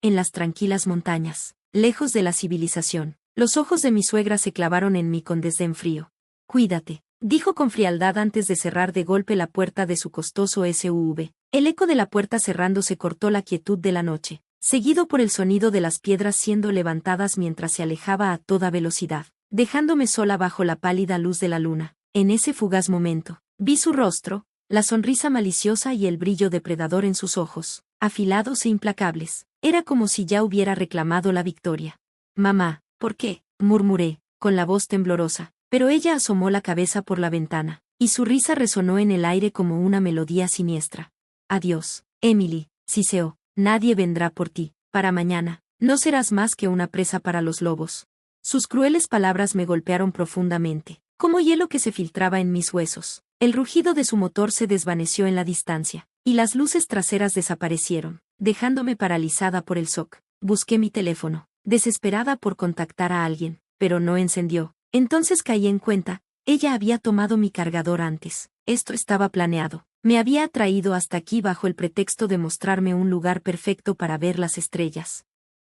en las tranquilas montañas, lejos de la civilización. Los ojos de mi suegra se clavaron en mí con desdén frío. Cuídate, dijo con frialdad antes de cerrar de golpe la puerta de su costoso SUV. El eco de la puerta cerrándose cortó la quietud de la noche, seguido por el sonido de las piedras siendo levantadas mientras se alejaba a toda velocidad, dejándome sola bajo la pálida luz de la luna. En ese fugaz momento, vi su rostro, la sonrisa maliciosa y el brillo depredador en sus ojos, afilados e implacables. Era como si ya hubiera reclamado la victoria. Mamá, ¿por qué?, murmuré, con la voz temblorosa, pero ella asomó la cabeza por la ventana, y su risa resonó en el aire como una melodía siniestra. Adiós, Emily, siseó, nadie vendrá por ti, para mañana, no serás más que una presa para los lobos. Sus crueles palabras me golpearon profundamente, como hielo que se filtraba en mis huesos. El rugido de su motor se desvaneció en la distancia, y las luces traseras desaparecieron, dejándome paralizada por el shock. Busqué mi teléfono, desesperada por contactar a alguien, pero no encendió. Entonces caí en cuenta, ella había tomado mi cargador antes. Esto estaba planeado. Me había atraído hasta aquí bajo el pretexto de mostrarme un lugar perfecto para ver las estrellas.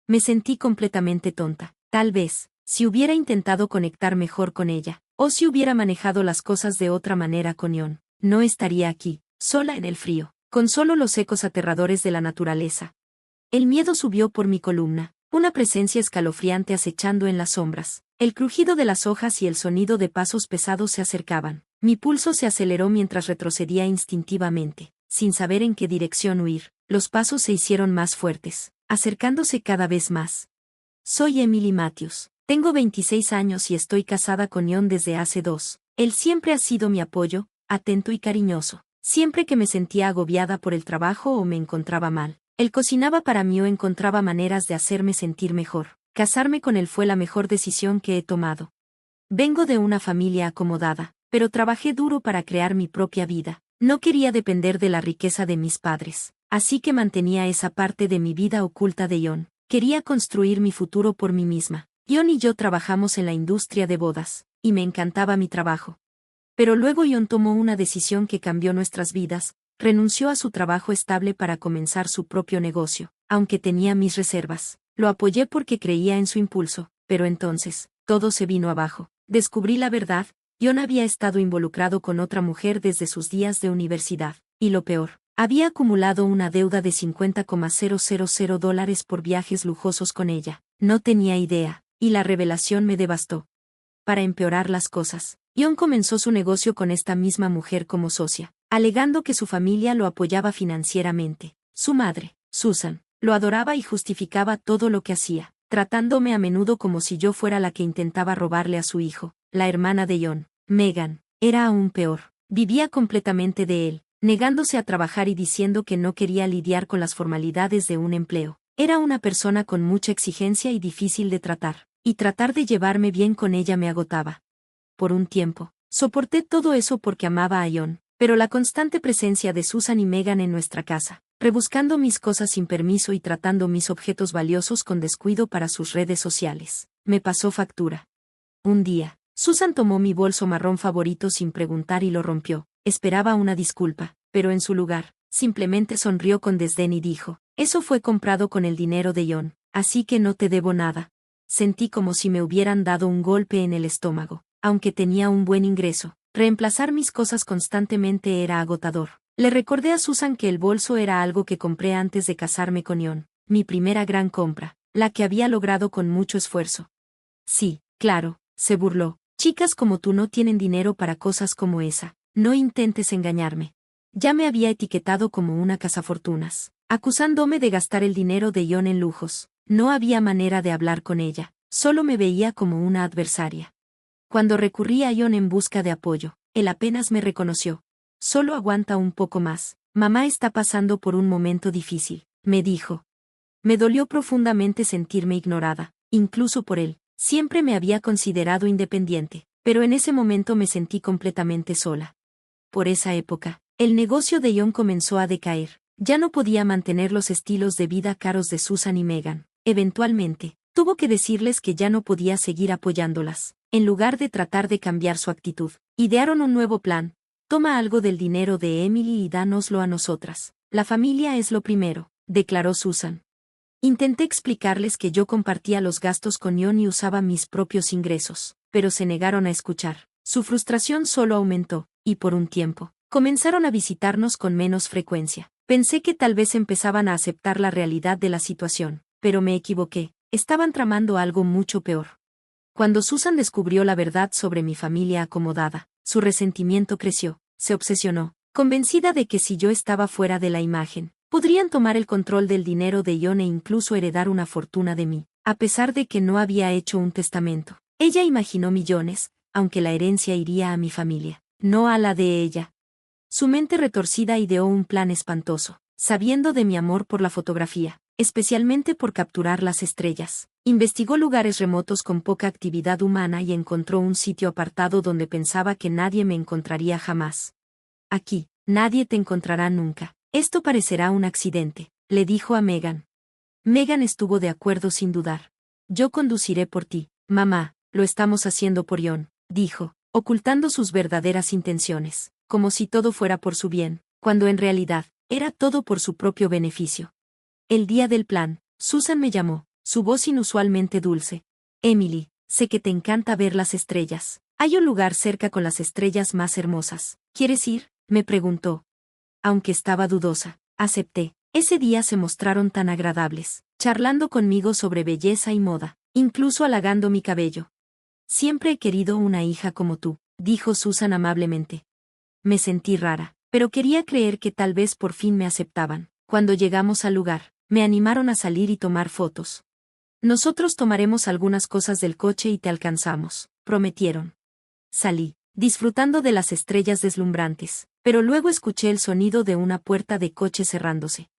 Me sentí completamente tonta. Tal vez, si hubiera intentado conectar mejor con ella, o si hubiera manejado las cosas de otra manera con Ion, no estaría aquí, sola en el frío, con solo los ecos aterradores de la naturaleza. El miedo subió por mi columna, una presencia escalofriante acechando en las sombras. El crujido de las hojas y el sonido de pasos pesados se acercaban. Mi pulso se aceleró mientras retrocedía instintivamente, sin saber en qué dirección huir. Los pasos se hicieron más fuertes, acercándose cada vez más. Soy Emily Matthews. Tengo 26 años y estoy casada con Ion desde hace 2. Él siempre ha sido mi apoyo, atento y cariñoso. Siempre que me sentía agobiada por el trabajo o me encontraba mal, él cocinaba para mí o encontraba maneras de hacerme sentir mejor. Casarme con él fue la mejor decisión que he tomado. Vengo de una familia acomodada, pero trabajé duro para crear mi propia vida. No quería depender de la riqueza de mis padres, así que mantenía esa parte de mi vida oculta de Ion. Quería construir mi futuro por mí misma. Ion y yo trabajamos en la industria de bodas, y me encantaba mi trabajo. Pero luego Ion tomó una decisión que cambió nuestras vidas, renunció a su trabajo estable para comenzar su propio negocio, aunque tenía mis reservas. Lo apoyé porque creía en su impulso, pero entonces, todo se vino abajo. Descubrí la verdad, Ion había estado involucrado con otra mujer desde sus días de universidad, y lo peor, había acumulado una deuda de $50,000 por viajes lujosos con ella. No tenía idea, y la revelación me devastó. Para empeorar las cosas, Ion comenzó su negocio con esta misma mujer como socia, alegando que su familia lo apoyaba financieramente. Su madre, Susan, lo adoraba y justificaba todo lo que hacía, tratándome a menudo como si yo fuera la que intentaba robarle a su hijo. La hermana de Ion, Megan, era aún peor. Vivía completamente de él, negándose a trabajar y diciendo que no quería lidiar con las formalidades de un empleo. Era una persona con mucha exigencia y difícil de tratar, y tratar de llevarme bien con ella me agotaba. Por un tiempo, soporté todo eso porque amaba a Ion, pero la constante presencia de Susan y Megan en nuestra casa, rebuscando mis cosas sin permiso y tratando mis objetos valiosos con descuido para sus redes sociales, me pasó factura. Un día, Susan tomó mi bolso marrón favorito sin preguntar y lo rompió. Esperaba una disculpa, pero en su lugar, simplemente sonrió con desdén y dijo: «Eso fue comprado con el dinero de Ion, así que no te debo nada». Sentí como si me hubieran dado un golpe en el estómago. Aunque tenía un buen ingreso, reemplazar mis cosas constantemente era agotador. Le recordé a Susan que el bolso era algo que compré antes de casarme con Ion, mi primera gran compra, la que había logrado con mucho esfuerzo. «Sí, claro», se burló. «Chicas como tú no tienen dinero para cosas como esa. No intentes engañarme». Ya me había etiquetado como una cazafortunas, acusándome de gastar el dinero de Ion en lujos. No había manera de hablar con ella, solo me veía como una adversaria. Cuando recurrí a Ion en busca de apoyo, él apenas me reconoció. «Solo aguanta un poco más. Mamá está pasando por un momento difícil», me dijo. Me dolió profundamente sentirme ignorada, incluso por él. Siempre me había considerado independiente, pero en ese momento me sentí completamente sola. Por esa época, el negocio de Ion comenzó a decaer. Ya no podía mantener los estilos de vida caros de Susan y Megan. Eventualmente, tuvo que decirles que ya no podía seguir apoyándolas. En lugar de tratar de cambiar su actitud, idearon un nuevo plan. «Toma algo del dinero de Emily y dánoslo a nosotras. La familia es lo primero», declaró Susan. Intenté explicarles que yo compartía los gastos con Ion y usaba mis propios ingresos, pero se negaron a escuchar. Su frustración solo aumentó, y por un tiempo, comenzaron a visitarnos con menos frecuencia. Pensé que tal vez empezaban a aceptar la realidad de la situación, pero me equivoqué, estaban tramando algo mucho peor. Cuando Susan descubrió la verdad sobre mi familia acomodada, su resentimiento creció, se obsesionó, convencida de que si yo estaba fuera de la imagen, podrían tomar el control del dinero de Ion e incluso heredar una fortuna de mí, a pesar de que no había hecho un testamento. Ella imaginó millones, aunque la herencia iría a mi familia, no a la de ella. Su mente retorcida ideó un plan espantoso, sabiendo de mi amor por la fotografía, especialmente por capturar las estrellas. Investigó lugares remotos con poca actividad humana y encontró un sitio apartado donde pensaba que nadie me encontraría jamás. Aquí, nadie te encontrará nunca. Esto parecerá un accidente, le dijo a Megan. Megan estuvo de acuerdo sin dudar. Yo conduciré por ti, mamá, lo estamos haciendo por Ion, dijo, ocultando sus verdaderas intenciones, como si todo fuera por su bien, cuando en realidad, era todo por su propio beneficio. El día del plan, Susan me llamó, su voz inusualmente dulce. Emily, sé que te encanta ver las estrellas. Hay un lugar cerca con las estrellas más hermosas. ¿Quieres ir? Me preguntó. Aunque estaba dudosa, acepté. Ese día se mostraron tan agradables, charlando conmigo sobre belleza y moda, incluso halagando mi cabello. Siempre he querido una hija como tú, dijo Susan amablemente. Me sentí rara, pero quería creer que tal vez por fin me aceptaban. Cuando llegamos al lugar, me animaron a salir y tomar fotos. Nosotros tomaremos algunas cosas del coche y te alcanzamos, prometieron. Salí, disfrutando de las estrellas deslumbrantes, pero luego escuché el sonido de una puerta de coche cerrándose.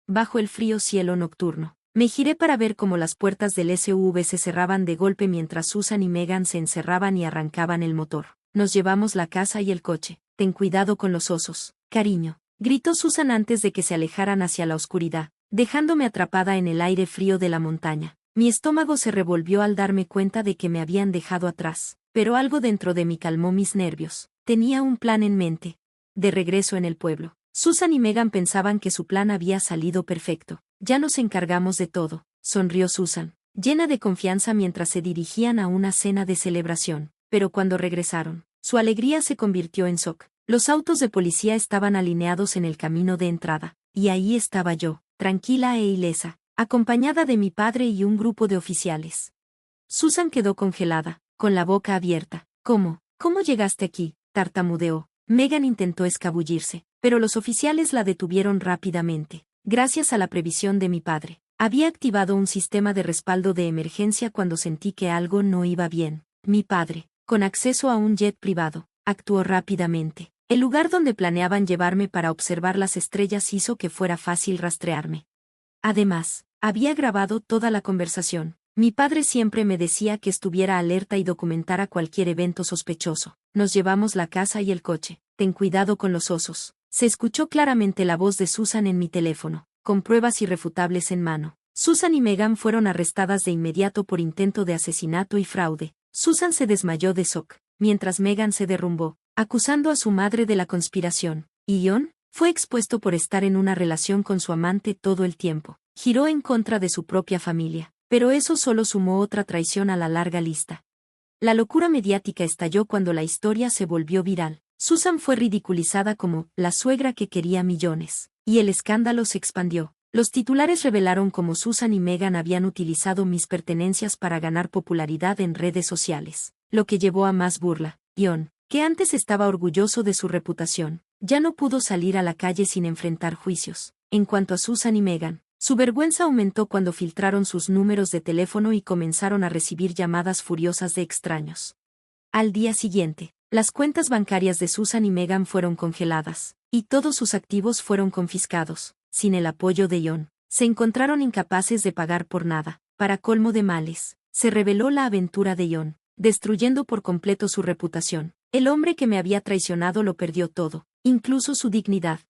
Bajo el frío cielo nocturno, me giré para ver cómo las puertas del SUV se cerraban de golpe mientras Susan y Megan se encerraban y arrancaban el motor. Nos llevamos la casa y el coche. Ten cuidado con los osos, cariño, gritó Susan antes de que se alejaran hacia la oscuridad, dejándome atrapada en el aire frío de la montaña. Mi estómago se revolvió al darme cuenta de que me habían dejado atrás, pero algo dentro de mí calmó mis nervios. Tenía un plan en mente. De regreso en el pueblo, Susan y Megan pensaban que su plan había salido perfecto. Ya nos encargamos de todo, sonrió Susan, llena de confianza mientras se dirigían a una cena de celebración. Pero cuando regresaron, su alegría se convirtió en shock. Los autos de policía estaban alineados en el camino de entrada, y ahí estaba yo, tranquila e ilesa, acompañada de mi padre y un grupo de oficiales. Susan quedó congelada, con la boca abierta. ¿Cómo llegaste aquí?, tartamudeó. Megan intentó escabullirse, pero los oficiales la detuvieron rápidamente. Gracias a la previsión de mi padre, había activado un sistema de respaldo de emergencia cuando sentí que algo no iba bien. Mi padre, con acceso a un jet privado, actuó rápidamente. El lugar donde planeaban llevarme para observar las estrellas hizo que fuera fácil rastrearme. Además, había grabado toda la conversación. Mi padre siempre me decía que estuviera alerta y documentara cualquier evento sospechoso. Nos llevamos la casa y el coche. Ten cuidado con los osos. Se escuchó claramente la voz de Susan en mi teléfono, con pruebas irrefutables en mano. Susan y Megan fueron arrestadas de inmediato por intento de asesinato y fraude. Susan se desmayó de shock, mientras Megan se derrumbó, acusando a su madre de la conspiración. Y Ion fue expuesto por estar en una relación con su amante todo el tiempo. Giró en contra de su propia familia, pero eso solo sumó otra traición a la larga lista. La locura mediática estalló cuando la historia se volvió viral. Susan fue ridiculizada como la suegra que quería millones, y el escándalo se expandió. Los titulares revelaron cómo Susan y Megan habían utilizado mis pertenencias para ganar popularidad en redes sociales, lo que llevó a más burla. Ion, que antes estaba orgulloso de su reputación, ya no pudo salir a la calle sin enfrentar juicios. En cuanto a Susan y Megan, su vergüenza aumentó cuando filtraron sus números de teléfono y comenzaron a recibir llamadas furiosas de extraños. Al día siguiente, las cuentas bancarias de Susan y Megan fueron congeladas, y todos sus activos fueron confiscados. Sin el apoyo de Ion, se encontraron incapaces de pagar por nada. Para colmo de males, se reveló la aventura de Ion, destruyendo por completo su reputación. El hombre que me había traicionado lo perdió todo, incluso su dignidad.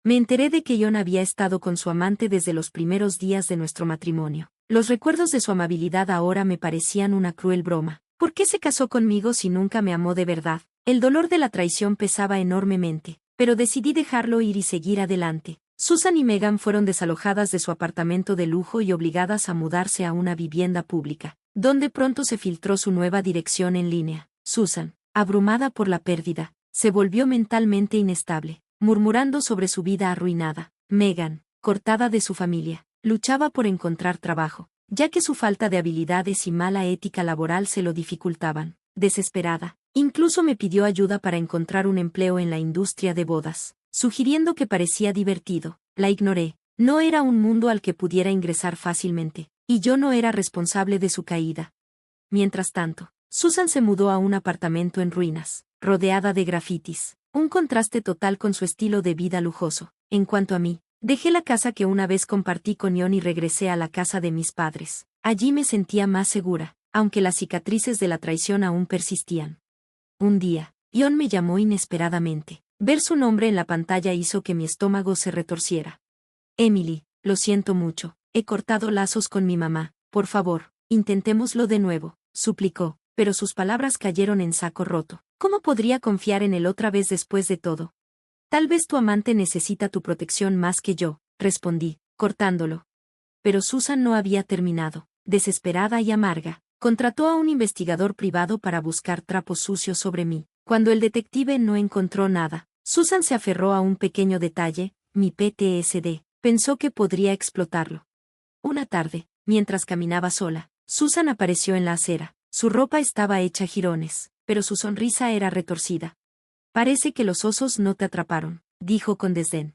Me enteré de que Ion había estado con su amante desde los primeros días de nuestro matrimonio. Los recuerdos de su amabilidad ahora me parecían una cruel broma. ¿Por qué se casó conmigo si nunca me amó de verdad? El dolor de la traición pesaba enormemente, pero decidí dejarlo ir y seguir adelante. Susan y Megan fueron desalojadas de su apartamento de lujo y obligadas a mudarse a una vivienda pública, donde pronto se filtró su nueva dirección en línea. Susan, abrumada por la pérdida, se volvió mentalmente inestable, murmurando sobre su vida arruinada. Megan, cortada de su familia, luchaba por encontrar trabajo, ya que su falta de habilidades y mala ética laboral se lo dificultaban. Desesperada, incluso me pidió ayuda para encontrar un empleo en la industria de bodas, sugiriendo que parecía divertido. La ignoré. No era un mundo al que pudiera ingresar fácilmente, y yo no era responsable de su caída. Mientras tanto, Susan se mudó a un apartamento en ruinas, rodeada de grafitis, un contraste total con su estilo de vida lujoso. En cuanto a mí, dejé la casa que una vez compartí con Ion y regresé a la casa de mis padres. Allí me sentía más segura, aunque las cicatrices de la traición aún persistían. Un día, Ion me llamó inesperadamente. Ver su nombre en la pantalla hizo que mi estómago se retorciera. Emily, lo siento mucho, he cortado lazos con mi mamá, por favor, intentémoslo de nuevo, suplicó, pero sus palabras cayeron en saco roto. ¿Cómo podría confiar en él otra vez después de todo? Tal vez tu amante necesita tu protección más que yo, respondí, cortándolo. Pero Susan no había terminado. Desesperada y amarga, contrató a un investigador privado para buscar trapos sucios sobre mí. Cuando el detective no encontró nada, Susan se aferró a un pequeño detalle, mi PTSD. Pensó que podría explotarlo. Una tarde, mientras caminaba sola, Susan apareció en la acera. Su ropa estaba hecha jirones, pero su sonrisa era retorcida. Parece que los osos no te atraparon, dijo con desdén.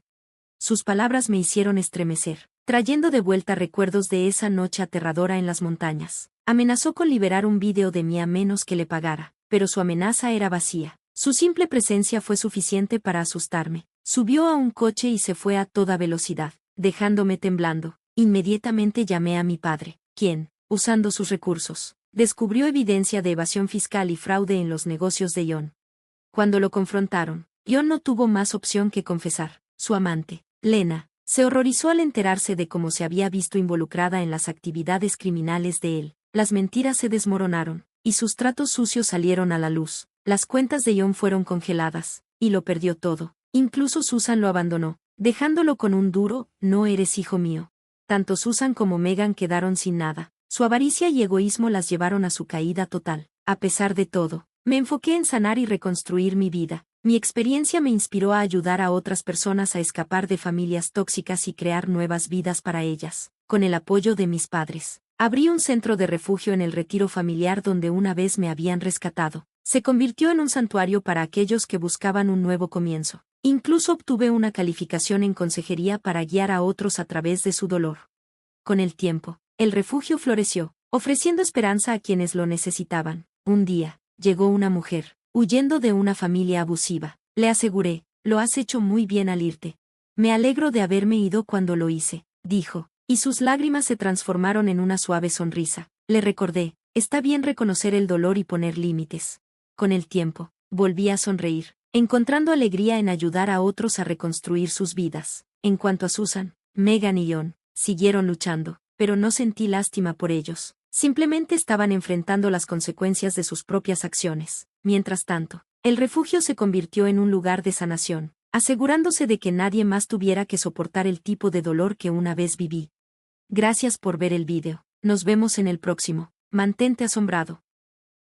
Sus palabras me hicieron estremecer, trayendo de vuelta recuerdos de esa noche aterradora en las montañas. Amenazó con liberar un vídeo de mí a menos que le pagara, pero su amenaza era vacía. Su simple presencia fue suficiente para asustarme. Subió a un coche y se fue a toda velocidad, dejándome temblando. Inmediatamente llamé a mi padre, quien, usando sus recursos, descubrió evidencia de evasión fiscal y fraude en los negocios de Ion. Cuando lo confrontaron, Ion no tuvo más opción que confesar. Su amante, Lena, se horrorizó al enterarse de cómo se había visto involucrada en las actividades criminales de él. Las mentiras se desmoronaron, y sus tratos sucios salieron a la luz. Las cuentas de Ion fueron congeladas, y lo perdió todo. Incluso Susan lo abandonó, dejándolo con un duro, no eres hijo mío. Tanto Susan como Megan quedaron sin nada. Su avaricia y egoísmo las llevaron a su caída total. A pesar de todo, me enfoqué en sanar y reconstruir mi vida. Mi experiencia me inspiró a ayudar a otras personas a escapar de familias tóxicas y crear nuevas vidas para ellas. Con el apoyo de mis padres, abrí un centro de refugio en el retiro familiar donde una vez me habían rescatado. Se convirtió en un santuario para aquellos que buscaban un nuevo comienzo. Incluso obtuve una calificación en consejería para guiar a otros a través de su dolor. Con el tiempo, el refugio floreció, ofreciendo esperanza a quienes lo necesitaban. Un día, llegó una mujer, huyendo de una familia abusiva. Le aseguré, lo has hecho muy bien al irte. Me alegro de haberme ido cuando lo hice, dijo, y sus lágrimas se transformaron en una suave sonrisa. Le recordé, está bien reconocer el dolor y poner límites. Con el tiempo, volví a sonreír, encontrando alegría en ayudar a otros a reconstruir sus vidas. En cuanto a Susan, Megan y Ion, siguieron luchando, pero no sentí lástima por ellos. Simplemente estaban enfrentando las consecuencias de sus propias acciones. Mientras tanto, el refugio se convirtió en un lugar de sanación, asegurándose de que nadie más tuviera que soportar el tipo de dolor que una vez viví. Gracias por ver el vídeo. Nos vemos en el próximo. Mantente asombrado.